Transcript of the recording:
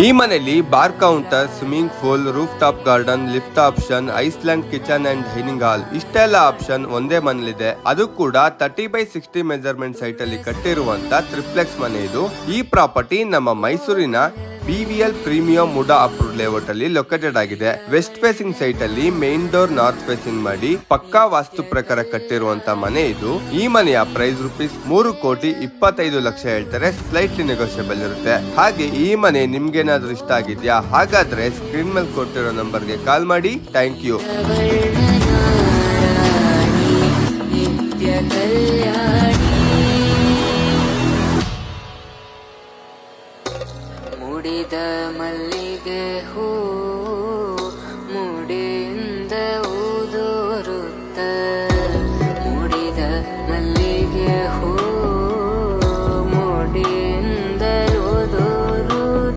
ಈ ಮನೆಯಲ್ಲಿ bar counter, swimming pool, rooftop garden, lift option, island kitchen and dining hall ಇಷ್ಟೆಲ್ಲ option ಒಂದೇ ಮನೇಲಿದೆ. ಅದು ಕೂಡ 30x60 ಮೆಜರ್ಮೆಂಟ್ ಸೈಟ್ ಅಲ್ಲಿ ಕಟ್ಟಿರುವಂತ ಟ್ರಿಪ್ಲೆಕ್ಸ್ ಮನೆ ಇದು. ಈ ಪ್ರಾಪರ್ಟಿ ನಮ್ಮ ಮೈಸೂರಿನ BVL premium MUDA approved layout ಅಲ್ಲಿ ಲೊಕೇಟೆಡ್ ಆಗಿದೆ. ವೆಸ್ಟ್ ಫೇಸಿಂಗ್ ಸೈಟ್ ಅಲ್ಲಿ ಮೇನ್ ಡೋರ್ ನಾರ್ತ್ ಫೇಸಿಂಗ್ ಮಾಡಿ ಪಕ್ಕಾ ವಾಸ್ತು ಪ್ರಕಾರ ಕಟ್ಟಿರುವಂತ ಮನೆ ಇದು. ಈ ಮನೆಯ ಪ್ರೈಸ್ ₹1,25,00,000 ಹೇಳ್ತಾರೆ. ಸ್ಲೈಟ್ಲಿ ನೆಗೋಷಿಯಬಲ್ ಇರುತ್ತೆ. ಹಾಗೆ ಈ ಮನೆ ನಿಮ್ಗೇನಾದ್ರೂ ಇಷ್ಟ ಆಗಿದ್ಯಾ? ಹಾಗಾದ್ರೆ ಸ್ಕ್ರೀನ್ ಮೇಲೆ ಕೊಟ್ಟಿರೋ ನಂಬರ್ಗೆ ಕಾಲ್ ಮಾಡಿ. Thank you. ಮುಡಿದ ಮಲ್ಲಿಗೆ ಹೂ